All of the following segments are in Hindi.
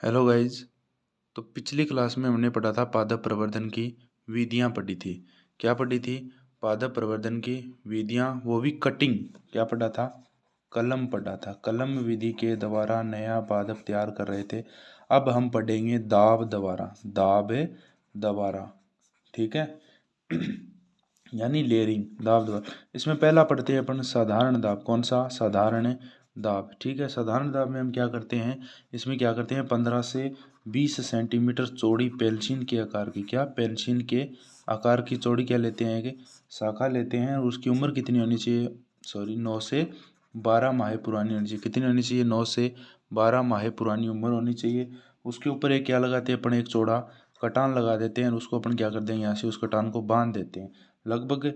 Hello guys. तो पिछली क्लास में हमने पढ़ा था पादप प्रवर्धन की विधियां पढ़ी थी। क्या पढ़ी थी? पादप प्रवर्धन की विधियां, वो भी कटिंग। क्या पढ़ा था? कलम पढ़ा था। कलम विधि के द्वारा नया पादप तैयार कर रहे थे। अब हम पढ़ेंगे दाब द्वारा। दाब द्वारा, ठीक है। यानी लेयरिंग, दाब द्वारा। इसमें पहला पढ़ते हैं अपन साधारण दाब। कौन सा? साधारण दाब, ठीक है। साधारण दाब में हम क्या करते हैं, इसमें क्या करते हैं, 15 से 20 सेंटीमीटर चौड़ी पेंसिल के आकार की, क्या पेंसिल के आकार की चौड़ी क्या लेते हैं कि शाखा लेते हैं। और उसकी उम्र कितनी होनी चाहिए? 9 से 12 माह पुरानी होनी चाहिए। कितनी होनी चाहिए? 9 से 12 माह पुरानी उम्र होनी चाहिए। उसके ऊपर एक क्या लगाते हैं अपन, एक चौड़ा कटान लगा देते हैं। और उसको अपन क्या करते हैं, यहाँ से उस कटान को बांध देते हैं। लगभग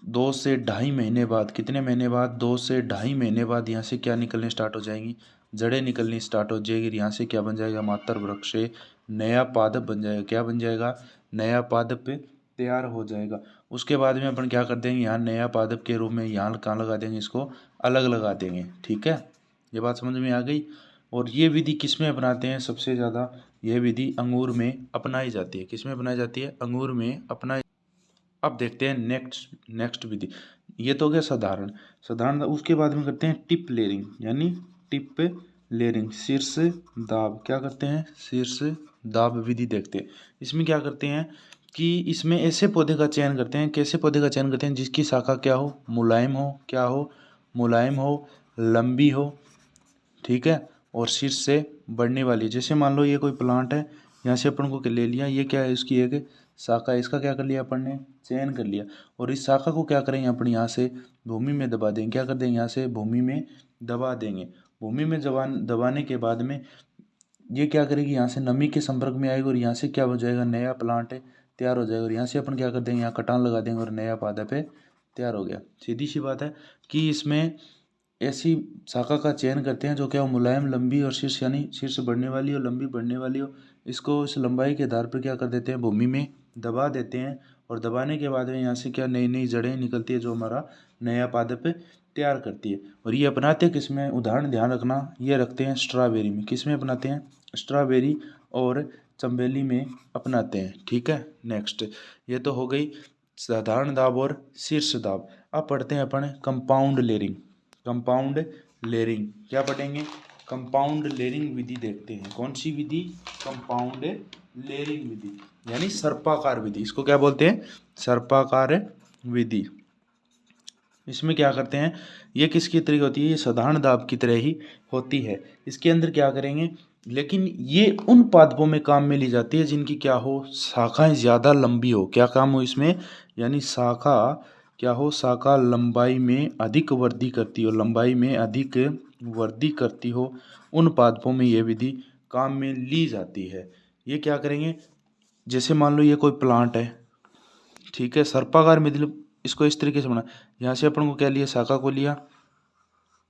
2 से ढाई महीने बाद, कितने महीने बाद? 2 से ढाई महीने बाद यहाँ से क्या निकलने स्टार्ट हो जाएंगी? जड़ें निकलनी स्टार्ट हो जाएगी। यहाँ से क्या बन जाएगा? मातर वृक्ष से नया पादप बन जाएगा। क्या बन जाएगा? नया पादप तैयार हो जाएगा। उसके बाद में अपन क्या कर देंगे, यहाँ नया पादप के रूप में यहाँ कहाँ लगा देंगे, इसको अलग लगा देंगे, ठीक है। ये बात समझ में आ गई। और ये विधि किस में अपनाते हैं सबसे ज़्यादा? यह विधि अंगूर में अपनाई जाती है। किस में अपनाई जाती है? अंगूर में अपनाई। अब देखते हैं नेक्स्ट विधि। ये तो हो गया साधारण। उसके बाद में करते हैं टिप लेयरिंग, यानी टिप लेयरिंग, शीर्ष दाब। क्या करते हैं? शीर्ष दाब विधि देखते हैं। इसमें क्या करते हैं कि इसमें ऐसे पौधे का चयन करते हैं। कैसे पौधे का चयन करते हैं? जिसकी शाखा क्या हो? मुलायम हो। क्या हो? मुलायम हो, लंबी हो, ठीक है। और शीर्ष से बढ़ने वाली। जैसे मान लो ये कोई प्लांट है, यहाँ से अपन को ले लिया, ये क्या है? इसकी एक शाखा, इसका क्या कर लिया अपन ने? चयन कर लिया। और इस शाखा को क्या करेंगे अपन? यहाँ से भूमि में दबा देंगे। क्या कर देंगे? यहाँ से भूमि में दबा देंगे। भूमि में दबाने के बाद में ये क्या करेगी? यहाँ से नमी के संपर्क में आएगी और यहाँ से क्या हो जाएगा? नया प्लांट तैयार हो जाएगा। और यहाँ से अपन क्या कर देंगे? यहाँ कटान लगा देंगे और नया पादप तैयार हो गया। सीधी सी बात है कि इसमें ऐसी शाखा का चयन करते हैं जो क्या हो? मुलायम, लंबी और शीर्ष, यानी शीर्ष बढ़ने वाली और लंबी बढ़ने वाली हो। इसको इस लंबाई के आधार पर क्या कर देते हैं? भूमि में दबा देते हैं। और दबाने के बाद में यहाँ से क्या नई नई जड़ें निकलती है जो हमारा नया पादप तैयार करती है। और ये अपनाते हैं किस में? उदाहरण ध्यान रखना, ये रखते हैं स्ट्रॉबेरी में। किस में अपनाते हैं? स्ट्रॉबेरी और चंबेली में अपनाते हैं, ठीक है। नेक्स्ट, ये तो हो गई साधारण दाब और शीर्ष दाब। अब पढ़ते हैं अपन कंपाउंड लेयरिंग। कंपाउंड लेयरिंग क्या पढ़ेंगे? कंपाउंड लेयरिंग विधि देखते हैं। कौन सी विधि? कंपाउंड लेयरिंग विधि, यानी सर्पाकार विधि। इसको क्या बोलते हैं? सर्पाकार विधि। इसमें क्या करते हैं, ये किसकी तरह होती है? ये साधारण दाब की तरह ही होती है। इसके अंदर क्या करेंगे, लेकिन ये उन पादपों में काम में ली जाती है जिनकी क्या हो? शाखाएं ज़्यादा लंबी हो। क्या काम हो इसमें? यानी शाखा क्या हो? शाखा लंबाई में अधिक वृद्धि करती हो, लंबाई में अधिक वृद्धि करती हो। उन पादपों में ये विधि काम में ली जाती है। ये क्या करेंगे, जैसे मान लो ये कोई प्लांट है, ठीक है। सर्पाकार मतलब इसको इस तरीके से बना, यहाँ से अपन को क्या लिया? शाखा को लिया,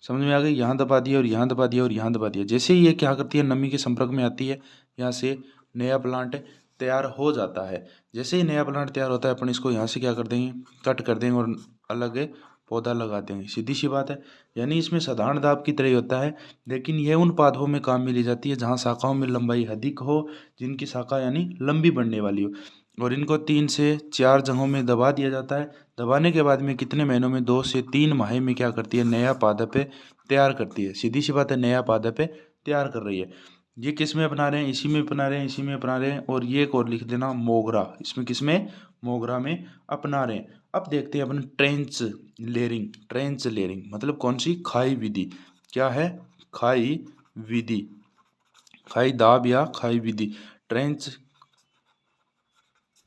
समझ में आ गई। यहाँ दबा दिया और यहाँ दबा दिया और यहाँ दबा दिया। जैसे ही ये क्या करती है? नमी के संपर्क में आती है, यहाँ से नया प्लांट तैयार हो जाता है। जैसे ही नया प्लांट तैयार होता है अपन इसको यहाँ से क्या कर देंगे? कट कर देंगे और अलग पौधा लगा देंगे। सीधी सी बात है। यानी इसमें साधारण दाब की तरह ही होता है, लेकिन यह उन पादपों में काम में ली जाती है जहाँ शाखाओं में लंबाई अधिक हो, जिनकी शाखा यानी लंबी बढ़ने वाली हो। और इनको 3 से 4 जगहों में दबा दिया जाता है। दबाने के बाद में कितने महीनों में? 2 से 3 माह में क्या करती है? नया पादप तैयार करती है। सीधी सी बात है, नया पादप तैयार कर रही है। ये किस में अपना रहे हैं? इसी में अपना रहे हैं, इसी में अपना रहे हैं। और ये एक और लिख देना, मोगरा। इसमें किस में? मोगरा में अपना रहे हैं। अब देखते हैं अपन ट्रेंच लेयरिंग। ट्रेंच लेयरिंग मतलब कौन सी? खाई विधि। क्या है? खाई विधि, खाई दाब या खाई विधि। ट्रेंच,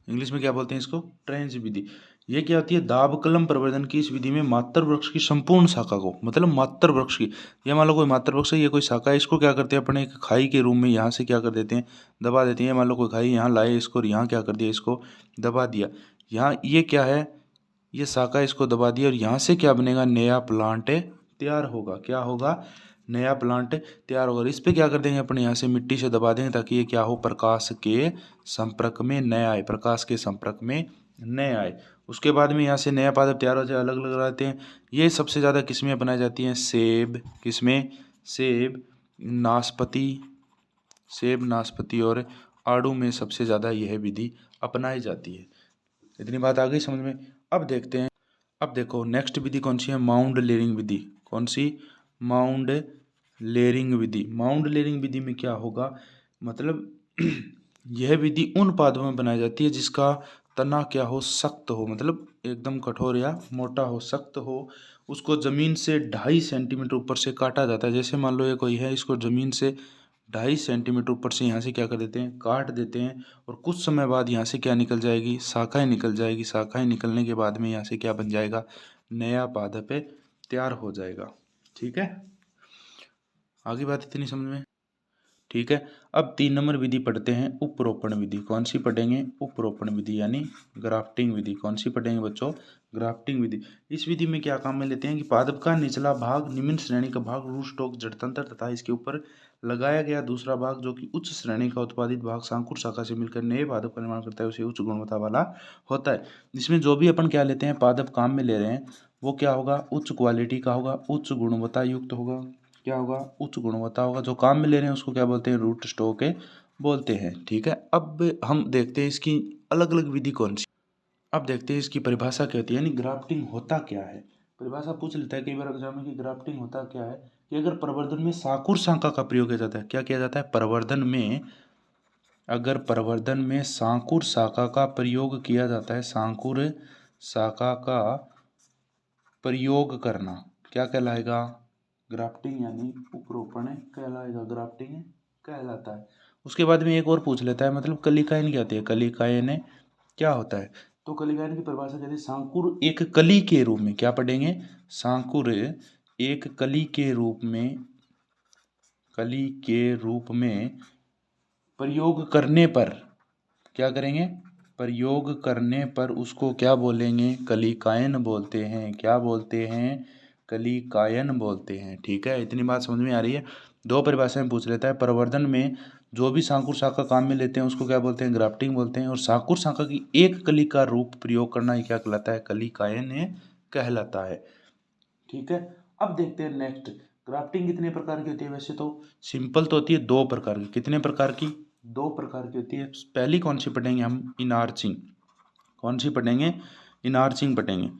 इंग्लिश में क्या बोलते हैं इसको? ट्रेंच विधि। ये क्या होती है? दाब कलम प्रवर्धन की इस विधि में मात्र वृक्ष की संपूर्ण शाखा को, मतलब मात्र वृक्ष की, ये मान लो कोई मात्र वृक्ष है, ये कोई शाखा है, इसको क्या करते हैं अपने एक खाई के रूम में यहाँ से क्या कर देते हैं? दबा देते हैं। मान लो कोई खाई यहाँ लाए इसको, और यहाँ क्या कर दिया? इसको दबा दिया। यहाँ ये क्या है? ये शाखा, इसको दबा दिया और यहाँ से क्या बनेगा? नया प्लांट तैयार होगा। क्या होगा? नया प्लांट तैयार होगा। इस पे क्या कर देंगे अपन? यहाँ से मिट्टी से दबा देंगे ताकि ये क्या हो? प्रकाश के संपर्क में न आए, प्रकाश के संपर्क में न आए। उसके बाद में यहाँ से नया पादप तैयार हो जाए, अलग अलग रहते हैं। ये सबसे ज़्यादा किस्में बनाई जाती हैं? सेब, किसमें? सेब, नाशपाती, सेब, नाशपाती और आड़ू में सबसे ज़्यादा यह विधि अपनाई जाती है। इतनी बात आ गई समझ में। अब देखते हैं, अब देखो नेक्स्ट विधि कौन सी है, माउंड लेयरिंग विधि। कौन सी, माउंड लेयरिंग विधि। माउंड लेयरिंग विधि में क्या होगा, मतलब यह विधि उन पादपों में बनाई जाती है जिसका तना क्या हो, सख्त हो, मतलब एकदम कठोर या मोटा हो, सख्त हो। उसको जमीन से 2.5 सेंटीमीटर ऊपर से काटा जाता है। जैसे मान लो ये कोई है, इसको जमीन से 2.5 सेंटीमीटर ऊपर से यहाँ से क्या कर देते हैं, काट देते हैं, और कुछ समय बाद यहाँ से क्या निकल जाएगी, शाखाएं निकल जाएगी। शाखाएं निकलने के बाद में यहाँ से क्या बन जाएगा, नया पादप तैयार हो जाएगा। ठीक है, आगे बात इतनी समझ में। ठीक है, अब 3 नंबर विधि पढ़ते हैं, उपरोपण विधि। कौन सी पढ़ेंगे, उपरोपण विधि यानी ग्राफ्टिंग विधि। कौन सी पढ़ेंगे बच्चों, ग्राफ्टिंग विधि। इस विधि में क्या काम में लेते हैं कि पादप का निचला भाग, निम्न श्रेणी का भाग, रूट स्टॉक, जड़तंत्र तथा इसके ऊपर लगाया गया दूसरा भाग जो कि उच्च श्रेणी का उत्पादित भाग शांकुर शाखा से मिलकर नए पादप का निर्माण करता है, उसे उच्च गुणवत्ता वाला होता है। इसमें जो भी अपन क्या लेते हैं, पादप काम में ले रहे हैं, वो क्या होगा, उच्च क्वालिटी का होगा, उच्च गुणवत्ता युक्त होगा। क्या होगा, उच्च गुणवत्ता होगा। जो काम में ले रहे हैं उसको क्या बोलते हैं, रूट स्टॉक बोलते हैं। ठीक है, अब हम देखते हैं इसकी अलग अलग विधि कौन सी। अब देखते हैं इसकी परिभाषा क्या होती है, यानी ग्राफ्टिंग होता क्या है। परिभाषा पूछ लेता है कई बार एग्जाम में कि ग्राफ्टिंग होता क्या है, कि अगर प्रवर्धन में शांकुर शाखा का प्रयोग किया जाता है। क्या किया जाता है, प्रवर्धन में, अगर प्रवर्धन में शांकुर शाखा का प्रयोग किया जाता है, शांकुर शाखा का प्रयोग करना क्या कहलाएगा, ग्राफ्टिंग यानी उपरोपण कहलाएगा, ग्राफ्टिंग कहलाता है। उसके बाद में एक और पूछ लेता है, मतलब कलिकायन क्या होती है, कलिकायन क्या होता है। तो कलिकायन की परिभाषा कहते हैं, शांकुर एक कली के रूप में, क्या पढ़ेंगे, शांकुर एक कली के रूप में, कली के रूप में प्रयोग करने पर, क्या करेंगे, प्रयोग करने पर उसको क्या बोलेंगे, कलिकायन बोलते हैं। क्या बोलते हैं, कलिकायन बोलते हैं। ठीक है, इतनी बात समझ में आ रही है। दो परिभाषाएं पूछ लेता है, प्रवर्धन में जो भी शांकुर शाखा काम में लेते हैं उसको क्या बोलते हैं, ग्राफ्टिंग बोलते हैं, और शांकुर शाखा की एक कली का रूप प्रयोग करना ये क्या कहलाता है, कलिकायन कहलाता है। ठीक है, अब देखते हैं नेक्स्ट, ग्राफ्टिंग कितने प्रकार की होती है। वैसे तो सिंपल तो होती है 2 प्रकार की। कितने प्रकार की, 2 प्रकार की होती है। पहली कौन सी पढ़ेंगे हम, इनार्चिंग। कौन सी पढ़ेंगे, इनार्चिंग पढ़ेंगे।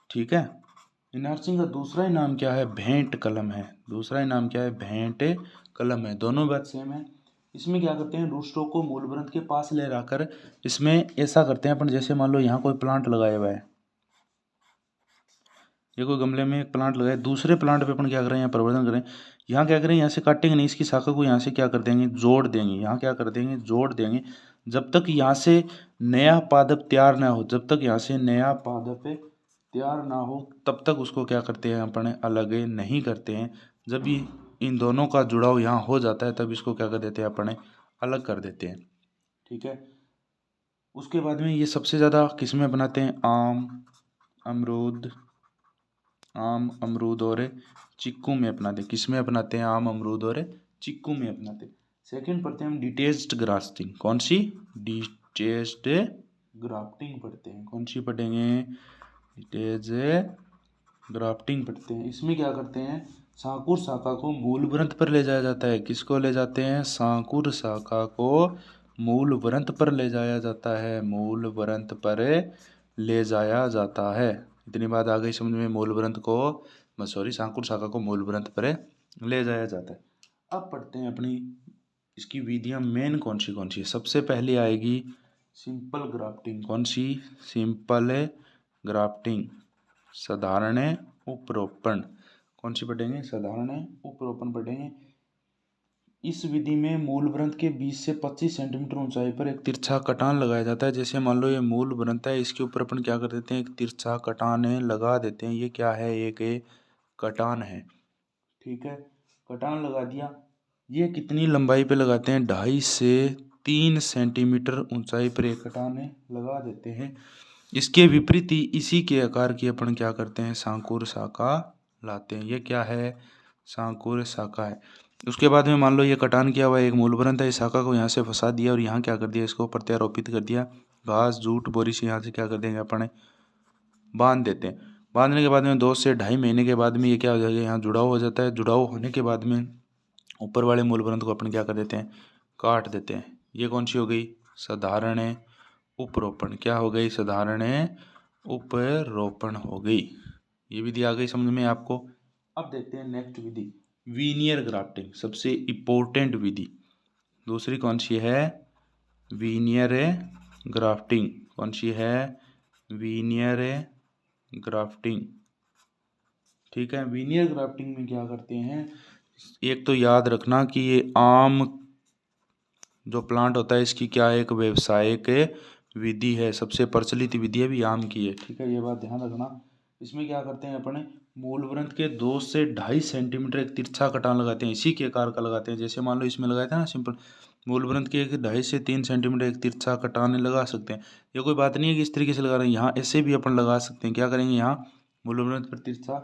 ठीक है, इनार्चिंग का दूसरा ही नाम क्या है, भेंट कलम है। दूसरा ही नाम क्या है, भेंट कलम है। दोनों बात सेम है। इसमें क्या करते हैं, रूट स्टॉक को मूल ग्रंथ के पास ले जाकर, इसमें ऐसा करते हैं अपन, जैसे मान लो यहाँ कोई प्लांट लगाया हुआ है, ये कोई गमले में एक प्लांट लगाए, दूसरे प्लांट पे अपन क्या करें, यहाँ प्रवर्धन करें। यहाँ क्या करें, यहाँ से काटेंगे नहीं, इसकी शाखा को यहाँ से क्या कर देंगे, जोड़ देंगे। यहाँ क्या कर देंगे, जोड़ देंगे। जब तक यहाँ से नया पादप तैयार ना हो, जब तक यहाँ से नया पादप तैयार ना हो, तब तक उसको क्या करते हैं अपन, अलग नहीं करते हैं। जब ये इन दोनों का जुड़ाव यहाँ हो जाता है, तब इसको क्या कर देते हैं अपन, अलग कर देते हैं। ठीक है, उसके बाद में ये सबसे ज़्यादा किसमें बनाते हैं, आम, अमरूद, आम, अमरूद और चिक्कू में अपनाते हैं। किस में अपनाते हैं, आम, अमरूद और चिक्कू में अपनाते हैं। सेकंड पढ़ते हैं हम डिटेच्ड ग्राफ्टिंग। कौन सी, डिटेच्ड ग्राफ्टिंग पढ़ते हैं। कौन सी पढ़ेंगे, डिटेच्ड ग्राफ्टिंग पढ़ते हैं। इसमें क्या करते हैं, शांकुर शाखा को मूल ग्रंथ पर ले जाया जाता है। किसको ले जाते हैं, शांकुर शाखा को मूल ग्रंथ पर ले जाया जाता है, मूल ग्रंथ पर ले जाया जाता है। इतनी बात आ गई समझ में, मूल ग्रंथ को, सॉरी, शांकुर शाखा को मूल ग्रंथ पर ले जाया जाता है। अब पढ़ते हैं अपनी इसकी विधियां मेन कौन सी है। सबसे पहले आएगी सिंपल ग्राफ्टिंग। कौन सी, सिंपल ग्राफ्टिंग, साधारण उपरोपण। कौन सी पढ़ेंगे, साधारण उपरोपण पढ़ेंगे। इस विधि में मूल ग्रंथ के 20 से 25 सेंटीमीटर ऊंचाई पर एक तिरछा कटान लगाया जाता है। जैसे मान लो ये मूल ग्रंथ है, इसके ऊपर अपन क्या कर देते हैं, एक तिरछा कटान लगा देते हैं। ये क्या है, एक कटान है। ठीक है, कटान लगा दिया। ये कितनी लंबाई पे लगाते हैं, 2.5 से 3 सेंटीमीटर ऊंचाई पर एक कटान लगा देते हैं। इसके विपरीत ही इसी के आकार की अपन क्या करते हैं, शांकुर शाखा लाते हैं। ये क्या है, शांकुर शाखा है। उसके बाद में मान लो ये कटान किया हुआ एक मूल ग्रंथ है, इस शाखा को यहाँ से फंसा दिया और यहाँ क्या कर दिया, इसको प्रत्यारोपित कर दिया। घास, जूट, बोरी से यहाँ से क्या कर देंगे अपन, बांध देते हैं। बांधने के बाद में 2 से 2.5 महीने के बाद में ये क्या हो जाएगा, यहाँ जुड़ाव हो जाता है। जुड़ाव होने के बाद में ऊपर वाले मूल ग्रंथ को अपन क्या कर देते हैं, काट देते हैं। ये कौन सी हो गई? साधारण उपरोपण। क्या हो गई? साधारण उपरोपण हो गई। ये विधि आ गई समझ में आपको। अब देखते हैं नेक्स्ट विधि, वीनियर ग्राफ्टिंग, सबसे इम्पोर्टेंट विधि। दूसरी कौन सी है? Veneer grafting. कौन सी है? Veneer grafting. ठीक है, वीनियर ग्राफ्टिंग में क्या करते हैं? एक तो याद रखना कि ये आम जो प्लांट होता है इसकी क्या एक व्यवसायिक विधि है, सबसे प्रचलित विधि है भी आम की है। ठीक है, ये बात ध्यान रखना। इसमें क्या करते हैं अपने मूल वृंत के 2 से 2.5 सेंटीमीटर एक तिरछा कटान लगाते हैं, इसी के आकार का लगाते हैं। जैसे मान लो इसमें लगाया था ना सिंपल, मूल वृंत के 2.5 से 3 सेंटीमीटर एक तिरछा कटान लगा सकते हैं। ये कोई बात नहीं है कि इस तरीके से लगा रहे हैं, यहाँ ऐसे भी अपन लगा सकते हैं। क्या करेंगे? यहाँ मूल वृंत पर तिरछा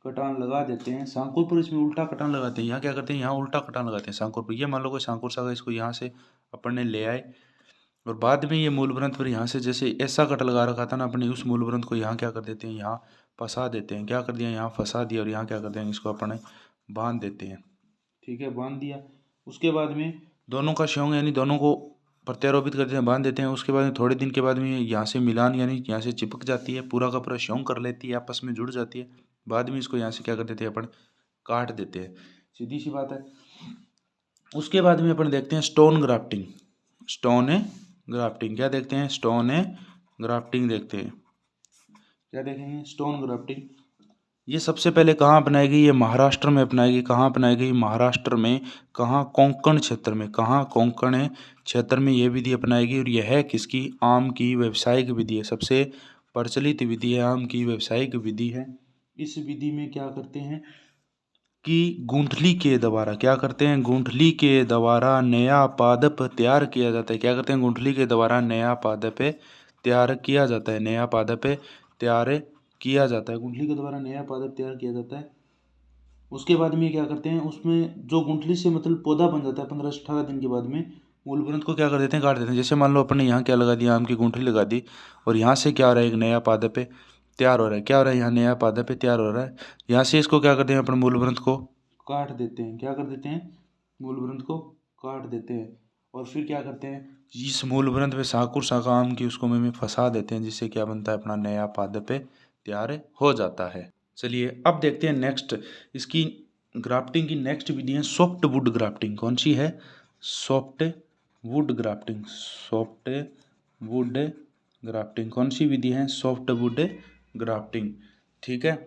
कटान लगा देते हैं। सांकुर पर इसमें उल्टा कटान लगाते हैं। यहाँ क्या करते हैं? यहाँ उल्टा कटान लगाते हैं सांकुर पर। ये मान लो कोई सांकुर सा इसको यहाँ से अपन ने ले आए और बाद में ये मूल वृंत पर यहाँ से जैसे ऐसा कट लगा रखा था ना अपने, उस मूल वृंत को यहाँ क्या कर देते हैं? यहाँ फंसा देते हैं। क्या कर दिया? यहाँ फंसा दिया। और यहाँ क्या करते हैं? इसको अपने बांध देते हैं। ठीक है, बांध दिया। उसके बाद में दोनों का संयोग यानी दोनों को प्रत्यारोपित करते हैं, बांध देते हैं। उसके बाद में थोड़े दिन के बाद में यहाँ से मिलान यानी यहाँ से चिपक जाती है, पूरा का पूरा संयोग कर लेती है, आपस में जुड़ जाती है। बाद में इसको यहाँ से क्या कर देते हैं? अपन काट देते हैं। सीधी सी बात है। उसके बाद में अपन देखते हैं स्टोन ग्राफ्टिंग। स्टोन ग्राफ्टिंग क्या देखते हैं? स्टोन ग्राफ्टिंग देखते हैं। क्या देखेंगे? Stone grafting. ये सबसे पहले कहाँ अपनाई गई? ये महाराष्ट्र में अपनाई गई। कहाँ अपनाई गई? महाराष्ट्र में। कहाँ? कोंकण क्षेत्र में। कहाँ? कोंकण क्षेत्र में ये विधि अपनाई गई। और यह है किसकी? आम की व्यावसायिक विधि है, सबसे प्रचलित विधि है, आम की व्यावसायिक विधि है। इस विधि में क्या करते हैं कि गूंथली के द्वारा क्या करते हैं? गूंथली के द्वारा नया पादप तैयार किया जाता है। क्या करते हैं? गूंथली के द्वारा नया पादप तैयार किया जाता है। नया पादप तैयार किया जाता है। गूंथली के द्वारा नया पादप तैयार किया जाता है। उसके बाद में क्या करते हैं? उसमें जो गूंथली से मतलब पौधा बन जाता है 15 से 18 दिन के बाद में मूल वृंत को क्या कर देते हैं? काट देते हैं। जैसे मान लो अपने यहाँ क्या लगा दिया? आम की गूंथली लगा दी और यहाँ से क्या हो रहा है? एक नया पादप तैयार हो रहा है। क्या हो रहा है? यहाँ नया पादप तैयार हो रहा है। यहाँ से इसको क्या करते हैं? अपने मूल वृंत को काट देते हैं। क्या कर देते हैं? मूल वृंत को काट देते हैं। और फिर क्या करते हैं? इस मूल वृंत में सांकुर शाखा आम की उसको में फंसा देते हैं, जिससे क्या बनता है? अपना नया पादप तैयार हो जाता है। चलिए अब देखते हैं नेक्स्ट, इसकी ग्राफ्टिंग की नेक्स्ट विधि है सॉफ्ट वुड ग्राफ्टिंग। कौन सी है? Soft wood grafting. Soft wood grafting कौन सी विधि है? Soft wood grafting. ठीक है,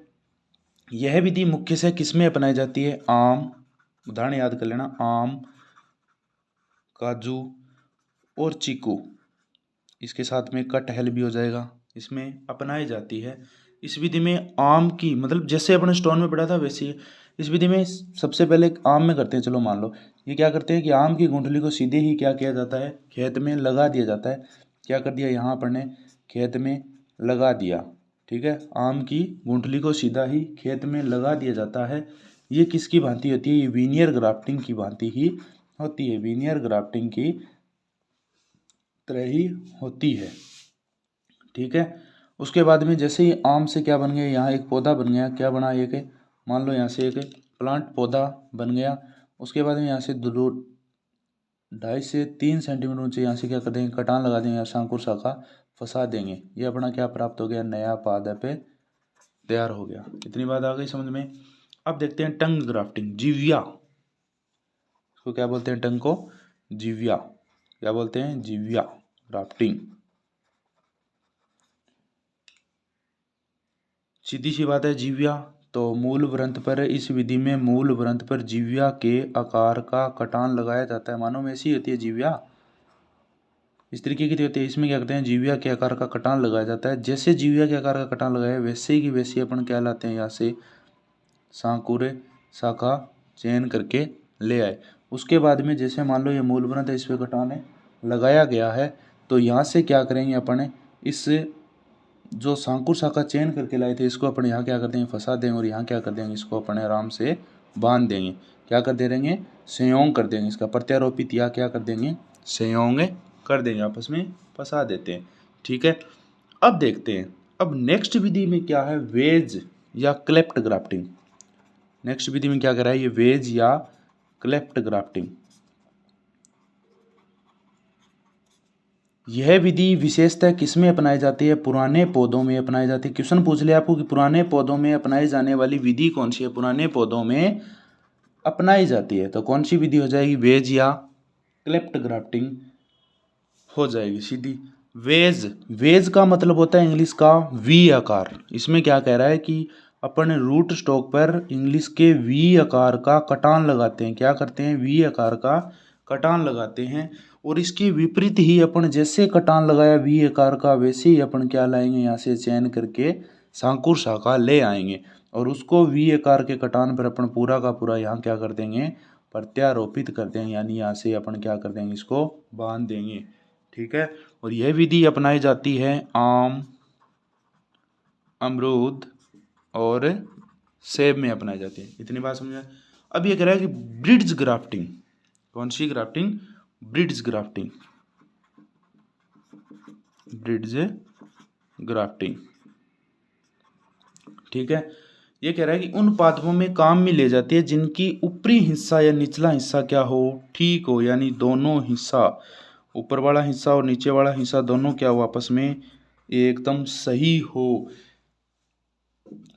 यह विधि मुख्य से किसमें अपनाई जाती है? आम, उदाहरण याद कर लेना, आम, काजू और चीकू, इसके साथ में कटहल भी हो जाएगा, इसमें अपनाई जाती है। इस विधि में आम की मतलब जैसे अपने स्टोन में पढ़ा था वैसे ही इस विधि में सबसे पहले आम में करते हैं। चलो मान लो ये क्या करते हैं कि आम की गूंठली को सीधे ही क्या किया जाता है? खेत में लगा दिया जाता है। क्या कर दिया? यहाँ पर ने खेत में लगा दिया। ठीक है, आम की गूंठली को सीधा ही खेत में लगा दिया जाता है। ये किसकी भांति होती है? ये वीनियर ग्राफ्टिंग की भांति ही होती है। वीनियर ग्राफ्टिंग की तरह ही होती है। ठीक है, उसके बाद में जैसे ही आम से क्या बन गया? यहाँ एक पौधा बन गया। क्या बना? एक मान लो यहाँ से एक प्लांट पौधा बन गया। उसके बाद में यहाँ से 2.5 से 3 सेंटीमीटर ऊंचे यहाँ से क्या कर देंगे? कटान लगा देंगे, सांकुर शाखा फंसा देंगे। ये अपना क्या प्राप्त हो गया? नया पादप तैयार हो गया। इतनी बात आ गई समझ में। अब देखते हैं टंग ग्राफ्टिंग, जीविया। इसको क्या बोलते हैं? टंग को जीविया। क्या बोलते हैं? जीविया ग्राफ्टिंग। सीधी सी बात है, जीविया तो मूल वृंत पर, इस विधि में मूल वृंत पर जीविया के आकार का कटान लगाया जाता है। मानो में ऐसी होती है जीविया, इस तरीके की होती है। इसमें क्या करते हैं? जीविया के आकार का कटान लगाया जाता है। जैसे जीविया के आकार का कटान लगाया वैसे ही वैसे अपन क्या लाते हैं? यहाँ से सांकुर शाखा चयन करके ले आए। उसके बाद में जैसे मान लो ये मूल वृंत है, इस पर कटान लगाया गया है, तो यहाँ से क्या करेंगे अपन? इस जो सांकुर शाखा चयन करके लाए थे इसको अपन यहाँ क्या कर देंगे? फंसा देंगे। और यहाँ क्या कर देंगे? इसको अपन आराम से बांध देंगे। क्या कर दे देंगे? संयोग कर देंगे। इसका प्रत्यारोपित या क्या कर देंगे? संयोग कर देंगे, आपस में फंसा देते हैं। ठीक है, अब देखते हैं अब नेक्स्ट विधि में क्या है? वेज या क्लेफ्ट ग्राफ्टिंग। नेक्स्ट विधि में क्या करा है? ये वेज या क्लेफ्ट ग्राफ्टिंग। यह विधि विशेषतः किसमें अपनाई जाती है? पुराने पौधों में अपनाई जाती है। क्वेश्चन पूछ लिया आपको कि पुराने पौधों में अपनाई जाने वाली विधि कौन सी है? पुराने पौधों में अपनाई जाती है तो कौन सी विधि हो जाएगी? वेज या क्लेफ्ट ग्राफ्टिंग हो जाएगी सीधी। वेज का मतलब होता है इंग्लिश का वी आकार। इसमें क्या कह रहा है कि अपन रूट स्टॉक पर इंग्लिश के वी आकार का कटान लगाते हैं। क्या करते हैं? वी आकार का कटान लगाते हैं। और इसके विपरीत ही अपन जैसे कटान लगाया वी आकार का, वैसे ही अपन क्या लाएंगे? यहाँ से चयन करके सांकुर शाखा ले आएंगे और उसको वी आकार के कटान पर अपन पूरा का पूरा यहाँ क्या कर देंगे? प्रत्यारोपित कर देंगे, यानी यहाँ से अपन क्या कर देंगे? इसको बांध देंगे। ठीक है। और यह विधि अपनाई जाती है आम, अमरूद और सेब में अपनाई जाती है। इतनी बात समझा। अब ये कह रहा है कि ब्रिड्ज ग्राफ्टिंग, कौन सी grafting? Bridge grafting. Bridge grafting, ठीक है। ये कह रहा है कि उन पादपों में काम में ले जाती है जिनकी ऊपरी हिस्सा या निचला हिस्सा क्या हो? ठीक हो, यानी दोनों हिस्सा, ऊपर वाला हिस्सा और नीचे वाला हिस्सा दोनों क्या हो? आपस में एकदम सही हो।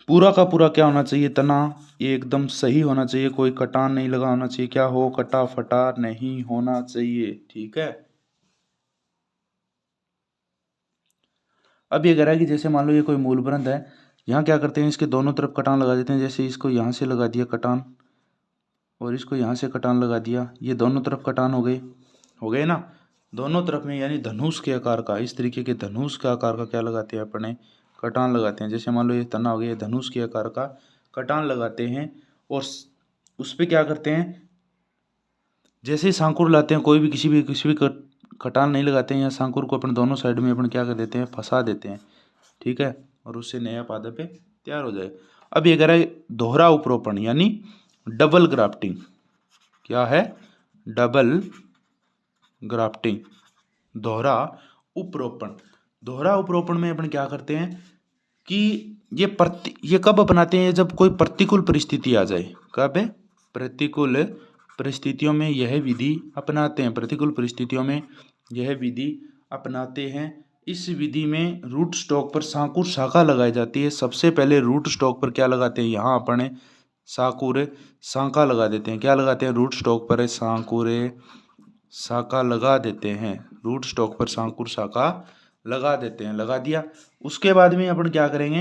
पूरा का पूरा क्या होना चाहिए? तना एकदम सही होना चाहिए, कोई कटान नहीं लगा होना चाहिए। क्या हो? कटा फटा नहीं होना चाहिए। ठीक है। अब ये कह रहा है कि जैसे मान लो ये कोई मूलवृंत है, यहाँ क्या करते हैं? इसके दोनों तरफ कटान लगा देते हैं। जैसे इसको यहाँ से लगा दिया कटान और इसको यहाँ से कटान लगा दिया, ये दोनों तरफ कटान हो गए ना दोनों तरफ में, यानी धनुष के आकार का, इस तरीके के धनुष के आकार का क्या लगाते हैं? अपने कटान लगाते हैं। जैसे मान लो ये तना हो गया, धनुष के आकार का कटान लगाते हैं और उस पर क्या करते हैं? जैसे ही सांकुर लाते हैं, कोई भी किसी भी कटान नहीं लगाते हैं, या सांकुर को अपन दोनों साइड में अपन क्या कर देते हैं? फंसा देते हैं। ठीक है। और उससे नया पादप तैयार हो जाए। अब ये कह रहा है दोहरा उपरोपण यानी डबल ग्राफ्टिंग। क्या है? डबल ग्राफ्टिंग, दोहरा उपरोपण। दोहरा उपरोपण में अपन क्या करते हैं कि ये कब अपनाते हैं? जब कोई प्रतिकूल परिस्थिति आ जाए। कब है? प्रतिकूल परिस्थितियों में यह विधि अपनाते हैं। प्रतिकूल परिस्थितियों में यह विधि अपनाते हैं। इस विधि में रूट स्टॉक पर सांकुर शाखा लगाई जाती है। सबसे पहले रूट स्टॉक पर क्या लगाते हैं? यहाँ अपने सांकुर शाखा लगा देते हैं। क्या लगाते हैं? रूट स्टॉक पर सांकुर शाखा लगा देते हैं। रूट स्टॉक पर सांकुर शाखा लगा देते हैं। लगा दिया, उसके बाद में अपन क्या करेंगे?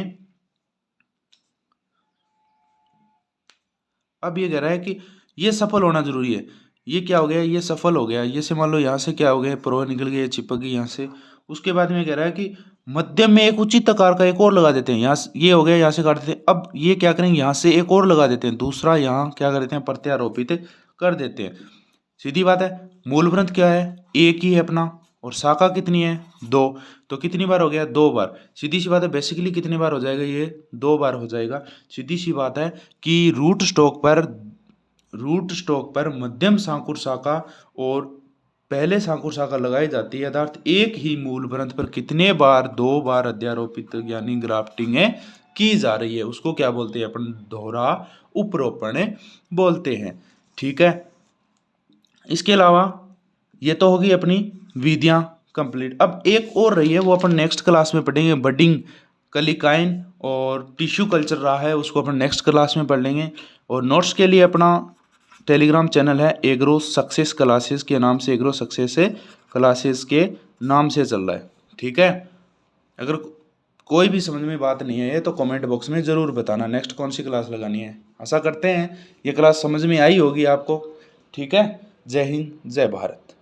अब ये कह रहा है कि ये सफल होना जरूरी है। ये क्या हो गया? ये सफल हो गया। ये से मान लो यहाँ से क्या हो गया? प्रो निकल गया, चिपक गई यहाँ से। उसके बाद में कह रहा है कि मध्यम में एक उचित आकार का एक और लगा देते हैं। यहाँ ये हो गया, यहाँ से काट देते हैं। अब ये क्या करेंगे? यहाँ से एक और लगा देते हैं, दूसरा यहाँ क्या कर देते हैं? प्रत्यारोपित कर देते हैं। सीधी बात है। मूलवृंत क्या है? एक ही है अपना, और शाखा कितनी है? 2। तो कितनी बार हो गया? 2 बार। सीधी सी बात है, बेसिकली कितनी बार हो जाएगा? ये 2 बार हो जाएगा। सीधी सी बात है कि रूट स्टॉक पर मध्यम सांकुर शाखा और पहले सांकुर शाखा लगाई जाती है। अर्थात एक ही मूलवृंत पर कितने बार? 2 बार अध्यारोपित यानी ग्राफ्टिंग की जा रही है। उसको क्या बोलते हैं अपन? दोहरा उपरोपण बोलते हैं। ठीक है। इसके अलावा ये तो होगी अपनी विधियां कंप्लीट। अब एक और रही है, वो अपन नेक्स्ट क्लास में पढ़ेंगे। बडिंग कलिकाइन और टिश्यू कल्चर रहा है, उसको अपन नेक्स्ट क्लास में पढ़ लेंगे। और नोट्स के लिए अपना टेलीग्राम चैनल है एग्रो सक्सेस क्लासेस के नाम से, एग्रो सक्सेस क्लासेस के नाम से चल रहा है। ठीक है। अगर कोई भी समझ में बात नहीं है तो कमेंट बॉक्स में ज़रूर बताना नेक्स्ट कौन सी क्लास लगानी है। आशा करते हैं ये क्लास समझ में आई होगी आपको। ठीक है। जय हिंद, जय भारत।